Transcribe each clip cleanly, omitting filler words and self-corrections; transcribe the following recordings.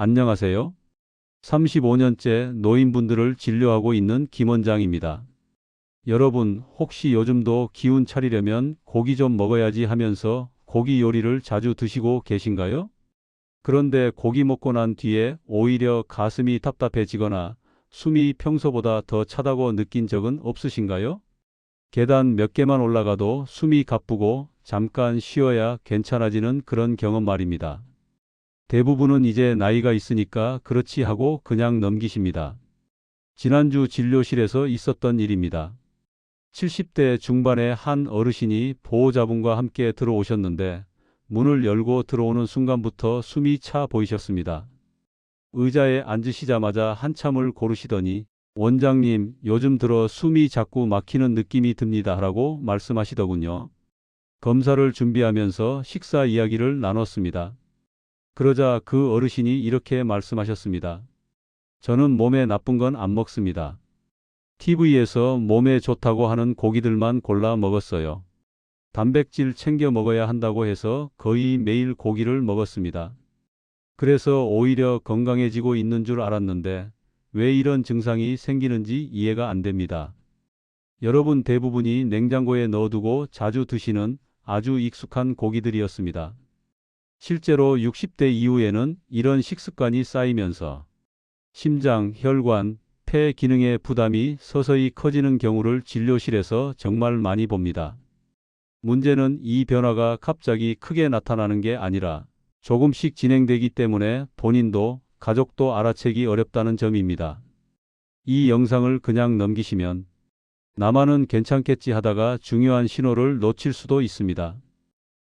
안녕하세요. 35년째 노인분들을 진료하고 있는 김 원장입니다. 여러분, 혹시 요즘도 기운 차리려면 고기 좀 먹어야지 하면서 고기 요리를 자주 드시고 계신가요? 그런데 고기 먹고 난 뒤에 오히려 가슴이 답답해지거나 숨이 평소보다 더 차다고 느낀 적은 없으신가요? 계단 몇 개만 올라가도 숨이 가쁘고 잠깐 쉬어야 괜찮아지는 그런 경험 말입니다. 대부분은 이제 나이가 있으니까 그렇지 하고 그냥 넘기십니다. 지난주 진료실에서 있었던 일입니다. 70대 중반의 한 어르신이 보호자분과 함께 들어오셨는데 문을 열고 들어오는 순간부터 숨이 차 보이셨습니다. 의자에 앉으시자마자 한참을 고르시더니 원장님, 요즘 들어 숨이 자꾸 막히는 느낌이 듭니다 라고 말씀하시더군요. 검사를 준비하면서 식사 이야기를 나눴습니다. 그러자 그 어르신이 이렇게 말씀하셨습니다. 저는 몸에 나쁜 건 안 먹습니다. TV에서 몸에 좋다고 하는 고기들만 골라 먹었어요. 단백질 챙겨 먹어야 한다고 해서 거의 매일 고기를 먹었습니다. 그래서 오히려 건강해지고 있는 줄 알았는데 왜 이런 증상이 생기는지 이해가 안 됩니다. 여러분 대부분이 냉장고에 넣어두고 자주 드시는 아주 익숙한 고기들이었습니다. 실제로 60대 이후에는 이런 식습관이 쌓이면서 심장, 혈관, 폐 기능의 부담이 서서히 커지는 경우를 진료실에서 정말 많이 봅니다. 문제는 이 변화가 갑자기 크게 나타나는 게 아니라 조금씩 진행되기 때문에 본인도 가족도 알아채기 어렵다는 점입니다. 이 영상을 그냥 넘기시면 나만은 괜찮겠지 하다가 중요한 신호를 놓칠 수도 있습니다.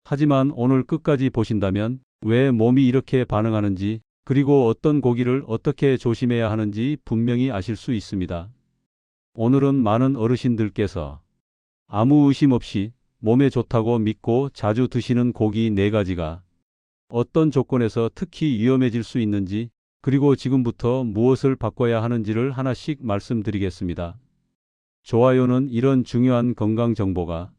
하지만 오늘 끝까지 보신다면 왜 몸이 이렇게 반응하는지 그리고 어떤 고기를 어떻게 조심해야 하는지 분명히 아실 수 있습니다. 오늘은 많은 어르신들께서 아무 의심 없이 몸에 좋다고 믿고 자주 드시는 고기 4가지가 어떤 조건에서 특히 위험해질 수 있는지 그리고 지금부터 무엇을 바꿔야 하는지를 하나씩 말씀드리겠습니다. 좋아요는 이런 중요한 건강 정보가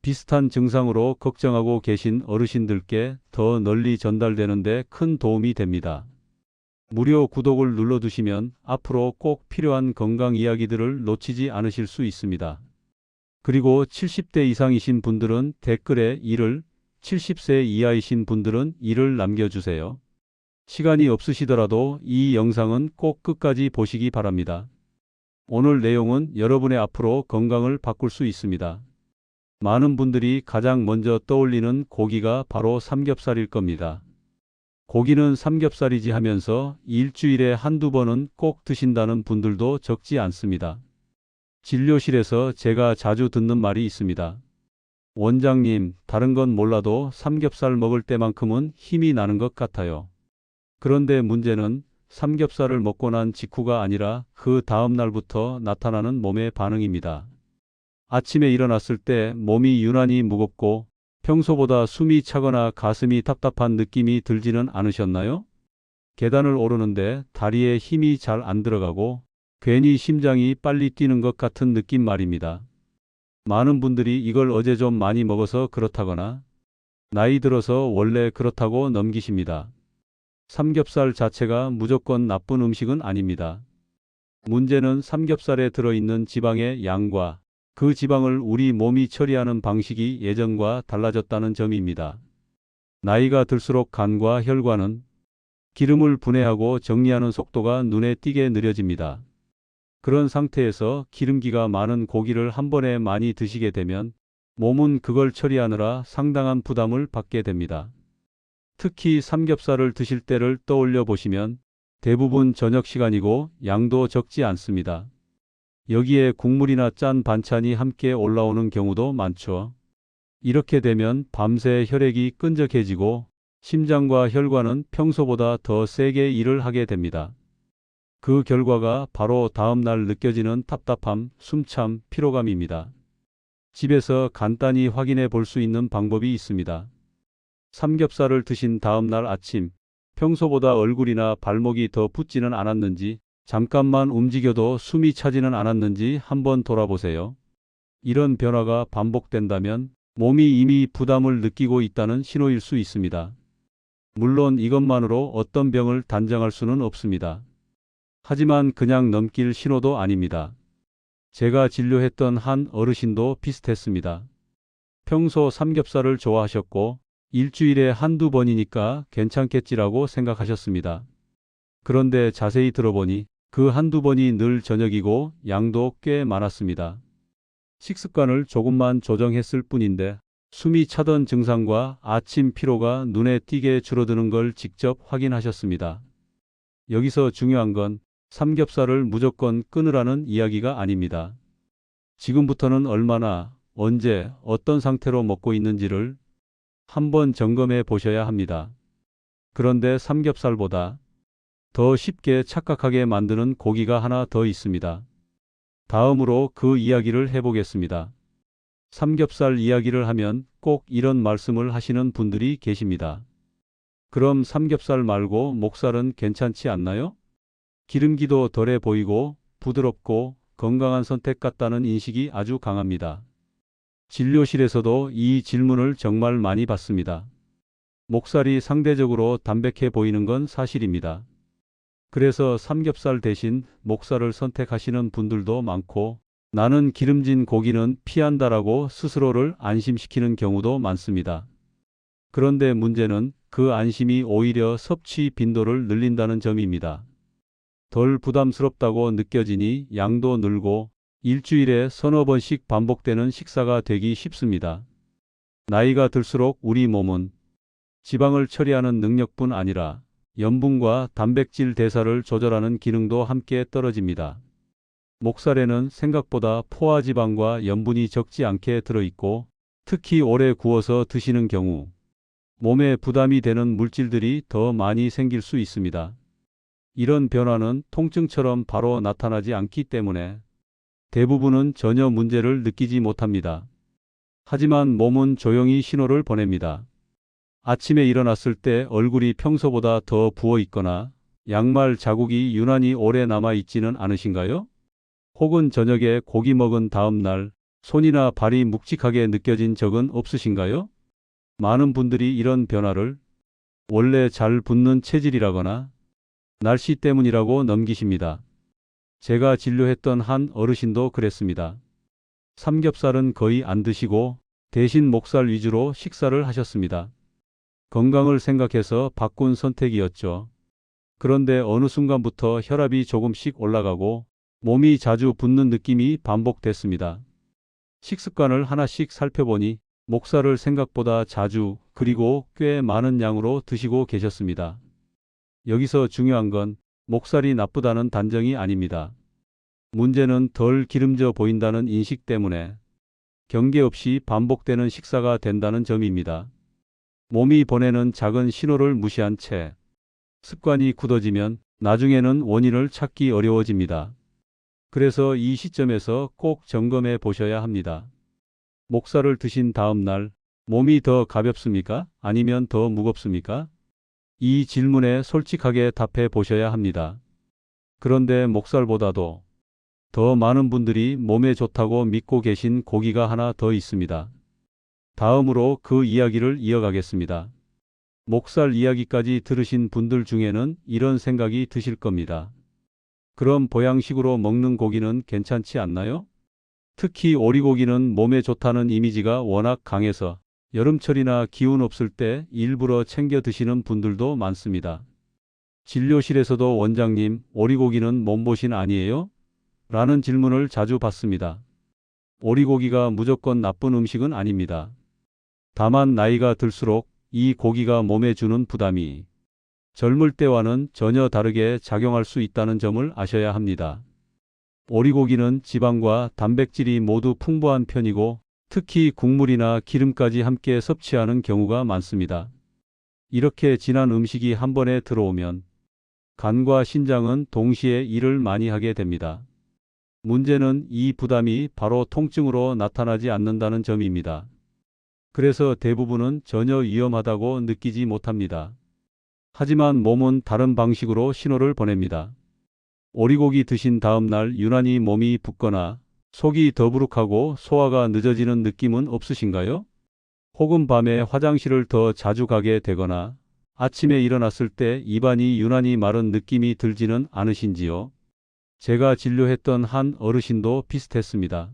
비슷한 증상으로 걱정하고 계신 어르신들께 더 널리 전달되는 데 큰 도움이 됩니다. 무료 구독을 눌러두시면 앞으로 꼭 필요한 건강 이야기들을 놓치지 않으실 수 있습니다. 그리고 70대 이상이신 분들은 댓글에 1을, 70세 이하이신 분들은 1을 남겨주세요. 시간이 없으시더라도 이 영상은 꼭 끝까지 보시기 바랍니다. 오늘 내용은 여러분의 앞으로 건강을 바꿀 수 있습니다. 많은 분들이 가장 먼저 떠올리는 고기가 바로 삼겹살일 겁니다. 고기는 삼겹살이지 하면서 일주일에 한두 번은 꼭 드신다는 분들도 적지 않습니다. 진료실에서 제가 자주 듣는 말이 있습니다. 원장님, 다른 건 몰라도 삼겹살 먹을 때만큼은 힘이 나는 것 같아요. 그런데 문제는 삼겹살을 먹고 난 직후가 아니라 그 다음 날부터 나타나는 몸의 반응입니다. 아침에 일어났을 때 몸이 유난히 무겁고 평소보다 숨이 차거나 가슴이 답답한 느낌이 들지는 않으셨나요? 계단을 오르는데 다리에 힘이 잘 안 들어가고 괜히 심장이 빨리 뛰는 것 같은 느낌 말입니다. 많은 분들이 이걸 어제 좀 많이 먹어서 그렇다거나 나이 들어서 원래 그렇다고 넘기십니다. 삼겹살 자체가 무조건 나쁜 음식은 아닙니다. 문제는 삼겹살에 들어있는 지방의 양과 그 지방을 우리 몸이 처리하는 방식이 예전과 달라졌다는 점입니다. 나이가 들수록 간과 혈관은 기름을 분해하고 정리하는 속도가 눈에 띄게 느려집니다. 그런 상태에서 기름기가 많은 고기를 한 번에 많이 드시게 되면 몸은 그걸 처리하느라 상당한 부담을 받게 됩니다. 특히 삼겹살을 드실 때를 떠올려 보시면 대부분 저녁 시간이고 양도 적지 않습니다. 여기에 국물이나 짠 반찬이 함께 올라오는 경우도 많죠. 이렇게 되면 밤새 혈액이 끈적해지고 심장과 혈관은 평소보다 더 세게 일을 하게 됩니다. 그 결과가 바로 다음날 느껴지는 답답함, 숨참, 피로감입니다. 집에서 간단히 확인해 볼 수 있는 방법이 있습니다. 삼겹살을 드신 다음날 아침, 평소보다 얼굴이나 발목이 더 붓지는 않았는지, 잠깐만 움직여도 숨이 차지는 않았는지 한번 돌아보세요. 이런 변화가 반복된다면 몸이 이미 부담을 느끼고 있다는 신호일 수 있습니다. 물론 이것만으로 어떤 병을 단정할 수는 없습니다. 하지만 그냥 넘길 신호도 아닙니다. 제가 진료했던 한 어르신도 비슷했습니다. 평소 삼겹살을 좋아하셨고 일주일에 한두 번이니까 괜찮겠지라고 생각하셨습니다. 그런데 자세히 들어보니 그 한두 번이 늘 저녁이고 양도 꽤 많았습니다. 식습관을 조금만 조정했을 뿐인데 숨이 차던 증상과 아침 피로가 눈에 띄게 줄어드는 걸 직접 확인하셨습니다. 여기서 중요한 건 삼겹살을 무조건 끊으라는 이야기가 아닙니다. 지금부터는 얼마나, 언제, 어떤 상태로 먹고 있는지를 한번 점검해 보셔야 합니다. 그런데 삼겹살보다 더 쉽게 착각하게 만드는 고기가 하나 더 있습니다. 다음으로 그 이야기를 해보겠습니다. 삼겹살 이야기를 하면 꼭 이런 말씀을 하시는 분들이 계십니다. 그럼 삼겹살 말고 목살은 괜찮지 않나요? 기름기도 덜해 보이고 부드럽고 건강한 선택 같다는 인식이 아주 강합니다. 진료실에서도 이 질문을 정말 많이 받습니다. 목살이 상대적으로 담백해 보이는 건 사실입니다. 그래서 삼겹살 대신 목살을 선택하시는 분들도 많고 나는 기름진 고기는 피한다라고 스스로를 안심시키는 경우도 많습니다. 그런데 문제는 그 안심이 오히려 섭취 빈도를 늘린다는 점입니다. 덜 부담스럽다고 느껴지니 양도 늘고 일주일에 서너 번씩 반복되는 식사가 되기 쉽습니다. 나이가 들수록 우리 몸은 지방을 처리하는 능력뿐 아니라 염분과 단백질 대사를 조절하는 기능도 함께 떨어집니다. 목살에는 생각보다 포화지방과 염분이 적지 않게 들어있고 특히 오래 구워서 드시는 경우 몸에 부담이 되는 물질들이 더 많이 생길 수 있습니다. 이런 변화는 통증처럼 바로 나타나지 않기 때문에 대부분은 전혀 문제를 느끼지 못합니다. 하지만 몸은 조용히 신호를 보냅니다. 아침에 일어났을 때 얼굴이 평소보다 더 부어 있거나 양말 자국이 유난히 오래 남아 있지는 않으신가요? 혹은 저녁에 고기 먹은 다음 날 손이나 발이 묵직하게 느껴진 적은 없으신가요? 많은 분들이 이런 변화를 원래 잘 붓는 체질이라거나 날씨 때문이라고 넘기십니다. 제가 진료했던 한 어르신도 그랬습니다. 삼겹살은 거의 안 드시고 대신 목살 위주로 식사를 하셨습니다. 건강을 생각해서 바꾼 선택이었죠. 그런데 어느 순간부터 혈압이 조금씩 올라가고 몸이 자주 붓는 느낌이 반복됐습니다. 식습관을 하나씩 살펴보니 목살을 생각보다 자주 그리고 꽤 많은 양으로 드시고 계셨습니다. 여기서 중요한 건 목살이 나쁘다는 단정이 아닙니다. 문제는 덜 기름져 보인다는 인식 때문에 경계 없이 반복되는 식사가 된다는 점입니다. 몸이 보내는 작은 신호를 무시한 채 습관이 굳어지면 나중에는 원인을 찾기 어려워집니다. 그래서 이 시점에서 꼭 점검해 보셔야 합니다. 목살을 드신 다음 날 몸이 더 가볍습니까? 아니면 더 무겁습니까? 이 질문에 솔직하게 답해 보셔야 합니다. 그런데 목살보다도 더 많은 분들이 몸에 좋다고 믿고 계신 고기가 하나 더 있습니다. 다음으로 그 이야기를 이어가겠습니다. 목살 이야기까지 들으신 분들 중에는 이런 생각이 드실 겁니다. 그럼 보양식으로 먹는 고기는 괜찮지 않나요? 특히 오리고기는 몸에 좋다는 이미지가 워낙 강해서 여름철이나 기운 없을 때 일부러 챙겨 드시는 분들도 많습니다. 진료실에서도 원장님, 오리고기는 몸보신 아니에요? 라는 질문을 자주 받습니다. 오리고기가 무조건 나쁜 음식은 아닙니다. 다만 나이가 들수록 이 고기가 몸에 주는 부담이 젊을 때와는 전혀 다르게 작용할 수 있다는 점을 아셔야 합니다. 오리고기는 지방과 단백질이 모두 풍부한 편이고 특히 국물이나 기름까지 함께 섭취하는 경우가 많습니다. 이렇게 진한 음식이 한 번에 들어오면 간과 신장은 동시에 일을 많이 하게 됩니다. 문제는 이 부담이 바로 통증으로 나타나지 않는다는 점입니다. 그래서 대부분은 전혀 위험하다고 느끼지 못합니다. 하지만 몸은 다른 방식으로 신호를 보냅니다. 오리고기 드신 다음 날 유난히 몸이 붓거나 속이 더부룩하고 소화가 늦어지는 느낌은 없으신가요? 혹은 밤에 화장실을 더 자주 가게 되거나 아침에 일어났을 때 입안이 유난히 마른 느낌이 들지는 않으신지요? 제가 진료했던 한 어르신도 비슷했습니다.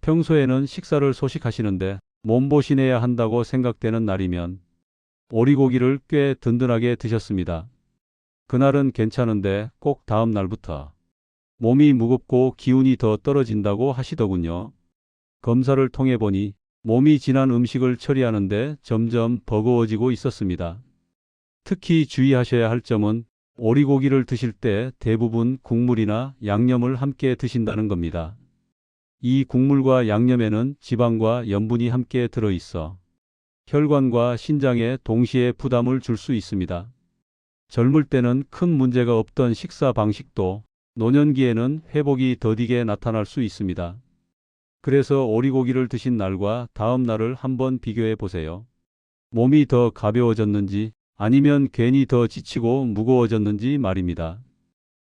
평소에는 식사를 소식하시는데 몸보신해야 한다고 생각되는 날이면 오리고기를 꽤 든든하게 드셨습니다. 그날은 괜찮은데 꼭 다음 날부터 몸이 무겁고 기운이 더 떨어진다고 하시더군요. 검사를 통해 보니 몸이 지난 음식을 처리하는데 점점 버거워지고 있었습니다. 특히 주의하셔야 할 점은 오리고기를 드실 때 대부분 국물이나 양념을 함께 드신다는 겁니다. 이 국물과 양념에는 지방과 염분이 함께 들어있어 혈관과 신장에 동시에 부담을 줄 수 있습니다. 젊을 때는 큰 문제가 없던 식사 방식도 노년기에는 회복이 더디게 나타날 수 있습니다. 그래서 오리고기를 드신 날과 다음 날을 한번 비교해 보세요. 몸이 더 가벼워졌는지 아니면 괜히 더 지치고 무거워졌는지 말입니다.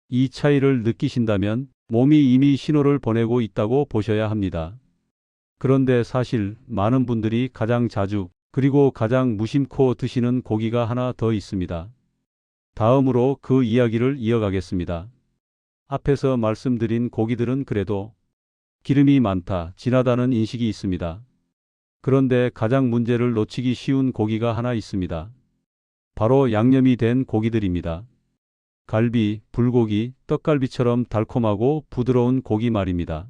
이 차이를 느끼신다면 몸이 이미 신호를 보내고 있다고 보셔야 합니다. 그런데 사실 많은 분들이 가장 자주 그리고 가장 무심코 드시는 고기가 하나 더 있습니다. 다음으로 그 이야기를 이어가겠습니다. 앞에서 말씀드린 고기들은 그래도 기름이 많다, 진하다는 인식이 있습니다. 그런데 가장 문제를 놓치기 쉬운 고기가 하나 있습니다. 바로 양념이 된 고기들입니다. 갈비, 불고기, 떡갈비처럼 달콤하고 부드러운 고기 말입니다.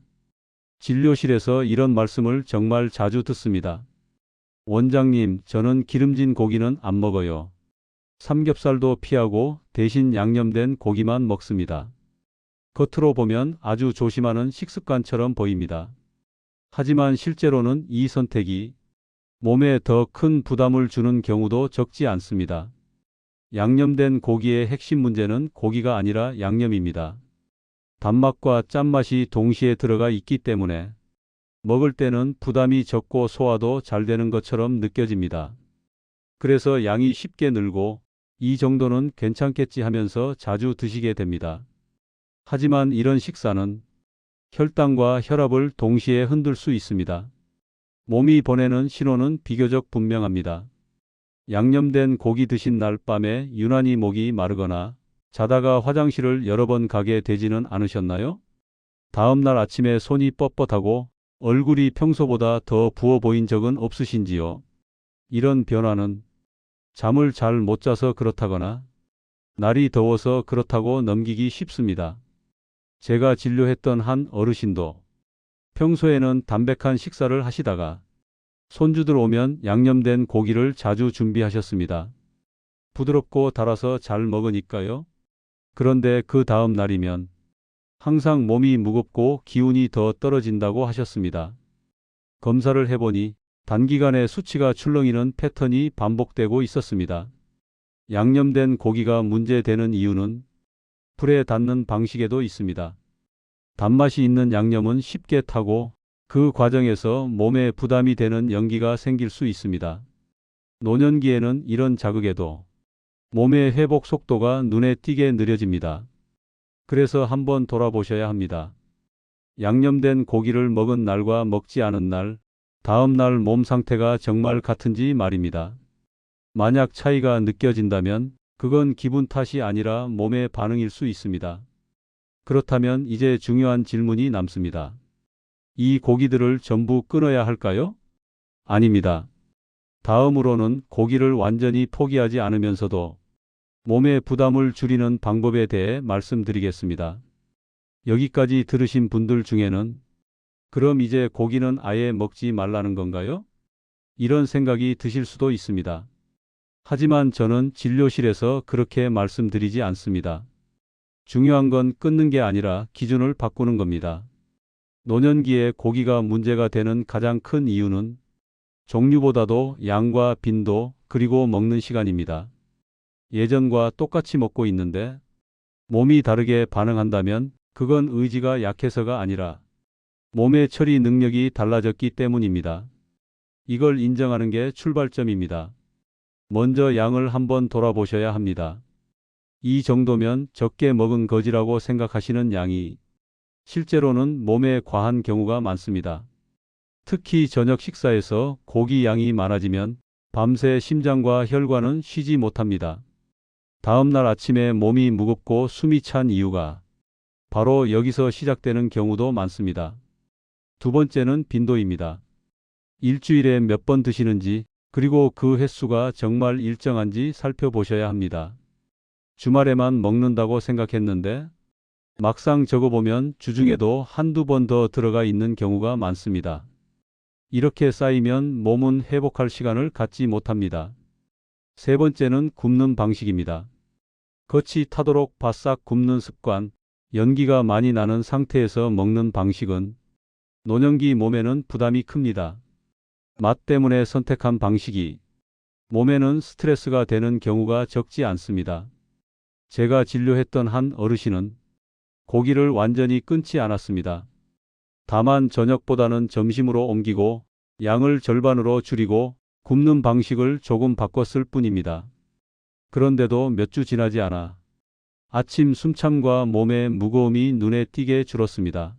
진료실에서 이런 말씀을 정말 자주 듣습니다. 원장님, 저는 기름진 고기는 안 먹어요. 삼겹살도 피하고 대신 양념된 고기만 먹습니다. 겉으로 보면 아주 조심하는 식습관처럼 보입니다. 하지만 실제로는 이 선택이 몸에 더 큰 부담을 주는 경우도 적지 않습니다. 양념된 고기의 핵심 문제는 고기가 아니라 양념입니다. 단맛과 짠맛이 동시에 들어가 있기 때문에 먹을 때는 부담이 적고 소화도 잘 되는 것처럼 느껴집니다. 그래서 양이 쉽게 늘고 이 정도는 괜찮겠지 하면서 자주 드시게 됩니다. 하지만 이런 식사는 혈당과 혈압을 동시에 흔들 수 있습니다. 몸이 보내는 신호는 비교적 분명합니다. 양념된 고기 드신 날 밤에 유난히 목이 마르거나 자다가 화장실을 여러 번 가게 되지는 않으셨나요? 다음 날 아침에 손이 뻣뻣하고 얼굴이 평소보다 더 부어 보인 적은 없으신지요? 이런 변화는 잠을 잘 못 자서 그렇다거나 날이 더워서 그렇다고 넘기기 쉽습니다. 제가 진료했던 한 어르신도 평소에는 담백한 식사를 하시다가 손주들 오면 양념된 고기를 자주 준비하셨습니다. 부드럽고 달아서 잘 먹으니까요. 그런데 그 다음 날이면 항상 몸이 무겁고 기운이 더 떨어진다고 하셨습니다. 검사를 해보니 단기간에 수치가 출렁이는 패턴이 반복되고 있었습니다. 양념된 고기가 문제되는 이유는 불에 닿는 방식에도 있습니다. 단맛이 있는 양념은 쉽게 타고 그 과정에서 몸에 부담이 되는 연기가 생길 수 있습니다. 노년기에는 이런 자극에도 몸의 회복 속도가 눈에 띄게 느려집니다. 그래서 한번 돌아보셔야 합니다. 양념된 고기를 먹은 날과 먹지 않은 날, 다음 날 몸 상태가 정말 같은지 말입니다. 만약 차이가 느껴진다면 그건 기분 탓이 아니라 몸의 반응일 수 있습니다. 그렇다면 이제 중요한 질문이 남습니다. 이 고기들을 전부 끊어야 할까요? 아닙니다. 다음으로는 고기를 완전히 포기하지 않으면서도 몸의 부담을 줄이는 방법에 대해 말씀드리겠습니다. 여기까지 들으신 분들 중에는 그럼 이제 고기는 아예 먹지 말라는 건가요? 이런 생각이 드실 수도 있습니다. 하지만 저는 진료실에서 그렇게 말씀드리지 않습니다. 중요한 건 끊는 게 아니라 기준을 바꾸는 겁니다. 노년기에 고기가 문제가 되는 가장 큰 이유는 종류보다도 양과 빈도 그리고 먹는 시간입니다. 예전과 똑같이 먹고 있는데 몸이 다르게 반응한다면 그건 의지가 약해서가 아니라 몸의 처리 능력이 달라졌기 때문입니다. 이걸 인정하는 게 출발점입니다. 먼저 양을 한번 돌아보셔야 합니다. 이 정도면 적게 먹은 거지라고 생각하시는 양이 실제로는 몸에 과한 경우가 많습니다. 특히 저녁 식사에서 고기 양이 많아지면 밤새 심장과 혈관은 쉬지 못합니다. 다음 날 아침에 몸이 무겁고 숨이 찬 이유가 바로 여기서 시작되는 경우도 많습니다. 두 번째는 빈도입니다. 일주일에 몇 번 드시는지, 그리고 그 횟수가 정말 일정한지 살펴보셔야 합니다. 주말에만 먹는다고 생각했는데 막상 적어보면 주중에도 한두 번 더 들어가 있는 경우가 많습니다. 이렇게 쌓이면 몸은 회복할 시간을 갖지 못합니다. 세 번째는 굽는 방식입니다. 겉이 타도록 바싹 굽는 습관, 연기가 많이 나는 상태에서 먹는 방식은 노년기 몸에는 부담이 큽니다. 맛 때문에 선택한 방식이 몸에는 스트레스가 되는 경우가 적지 않습니다. 제가 진료했던 한 어르신은 고기를 완전히 끊지 않았습니다. 다만 저녁보다는 점심으로 옮기고 양을 절반으로 줄이고 굽는 방식을 조금 바꿨을 뿐입니다. 그런데도 몇 주 지나지 않아 아침 숨참과 몸의 무거움이 눈에 띄게 줄었습니다.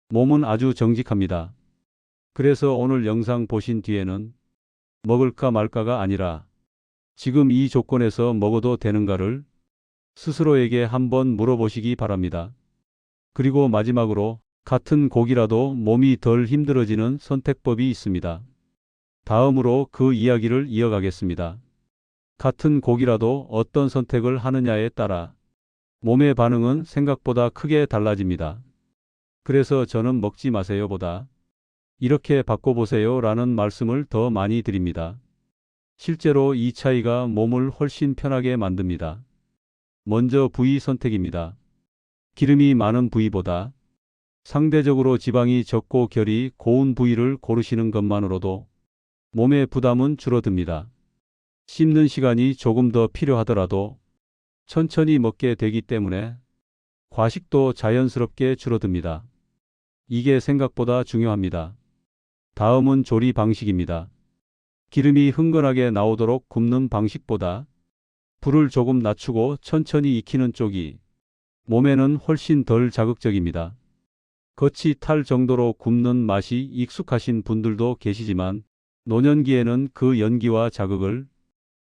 몸은 아주 정직합니다. 그래서 오늘 영상 보신 뒤에는 먹을까 말까가 아니라 지금 이 조건에서 먹어도 되는가를 스스로에게 한번 물어보시기 바랍니다. 그리고 마지막으로 같은 고기라도 몸이 덜 힘들어지는 선택법이 있습니다. 다음으로 그 이야기를 이어가겠습니다. 같은 고기라도 어떤 선택을 하느냐에 따라 몸의 반응은 생각보다 크게 달라집니다. 그래서 저는 먹지 마세요 보다 이렇게 바꿔보세요 라는 말씀을 더 많이 드립니다. 실제로 이 차이가 몸을 훨씬 편하게 만듭니다. 먼저 부위 선택입니다. 기름이 많은 부위보다 상대적으로 지방이 적고 결이 고운 부위를 고르시는 것만으로도 몸의 부담은 줄어듭니다. 씹는 시간이 조금 더 필요하더라도 천천히 먹게 되기 때문에 과식도 자연스럽게 줄어듭니다. 이게 생각보다 중요합니다. 다음은 조리 방식입니다. 기름이 흥건하게 나오도록 굽는 방식보다 불을 조금 낮추고 천천히 익히는 쪽이 몸에는 훨씬 덜 자극적입니다. 겉이 탈 정도로 굽는 맛이 익숙하신 분들도 계시지만 노년기에는 그 연기와 자극을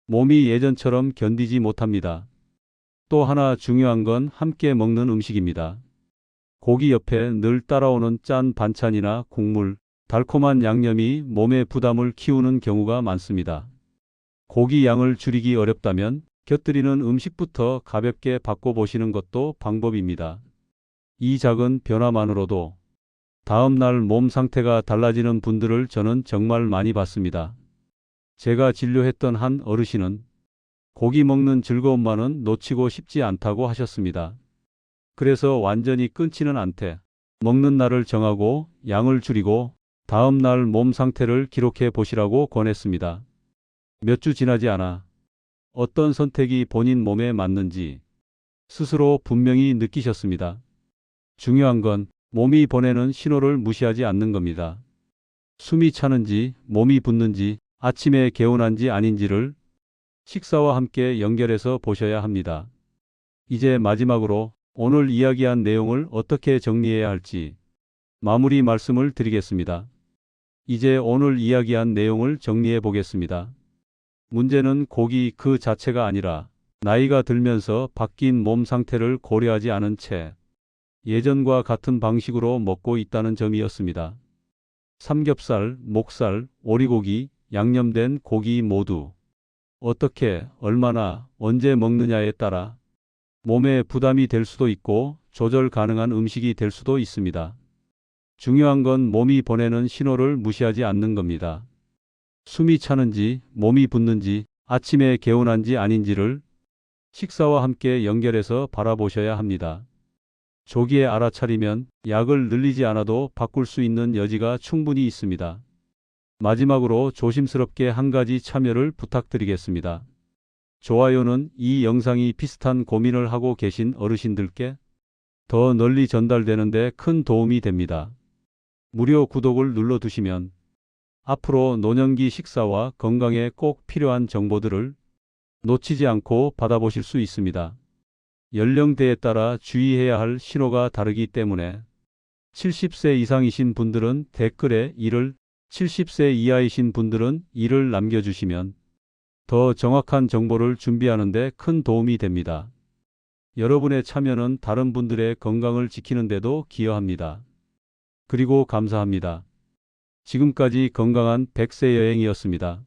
몸이 예전처럼 견디지 못합니다. 또 하나 중요한 건 함께 먹는 음식입니다. 고기 옆에 늘 따라오는 짠 반찬이나 국물, 달콤한 양념이 몸의 부담을 키우는 경우가 많습니다. 고기 양을 줄이기 어렵다면 곁들이는 음식부터 가볍게 바꿔보시는 것도 방법입니다. 이 작은 변화만으로도 다음 날 몸 상태가 달라지는 분들을 저는 정말 많이 봤습니다. 제가 진료했던 한 어르신은 고기 먹는 즐거움만은 놓치고 싶지 않다고 하셨습니다. 그래서 완전히 끊지는 않되 먹는 날을 정하고 양을 줄이고 다음 날 몸 상태를 기록해 보시라고 권했습니다. 몇 주 지나지 않아 어떤 선택이 본인 몸에 맞는지 스스로 분명히 느끼셨습니다. 중요한 건 몸이 보내는 신호를 무시하지 않는 겁니다. 숨이 차는지, 몸이 붓는지, 아침에 개운한지 아닌지를 식사와 함께 연결해서 보셔야 합니다. 이제 마지막으로 오늘 이야기한 내용을 어떻게 정리해야 할지 마무리 말씀을 드리겠습니다. 이제 오늘 이야기한 내용을 정리해 보겠습니다. 문제는 고기 그 자체가 아니라 나이가 들면서 바뀐 몸 상태를 고려하지 않은 채 예전과 같은 방식으로 먹고 있다는 점이었습니다. 삼겹살, 목살, 오리고기, 양념된 고기 모두 어떻게, 얼마나, 언제 먹느냐에 따라 몸에 부담이 될 수도 있고 조절 가능한 음식이 될 수도 있습니다. 중요한 건 몸이 보내는 신호를 무시하지 않는 겁니다. 숨이 차는지, 몸이 붓는지, 아침에 개운한지 아닌지를 식사와 함께 연결해서 바라보셔야 합니다. 조기에 알아차리면 약을 늘리지 않아도 바꿀 수 있는 여지가 충분히 있습니다. 마지막으로 조심스럽게 한 가지 참여를 부탁드리겠습니다. 좋아요는 이 영상이 비슷한 고민을 하고 계신 어르신들께 더 널리 전달되는 데 큰 도움이 됩니다. 무료 구독을 눌러두시면 앞으로 노년기 식사와 건강에 꼭 필요한 정보들을 놓치지 않고 받아보실 수 있습니다. 연령대에 따라 주의해야 할 신호가 다르기 때문에 70세 이상이신 분들은 댓글에 이를 70세 이하이신 분들은 이를 남겨주시면 더 정확한 정보를 준비하는 데 큰 도움이 됩니다. 여러분의 참여는 다른 분들의 건강을 지키는 데도 기여합니다. 그리고 감사합니다. 지금까지 건강한 100세 여행이었습니다.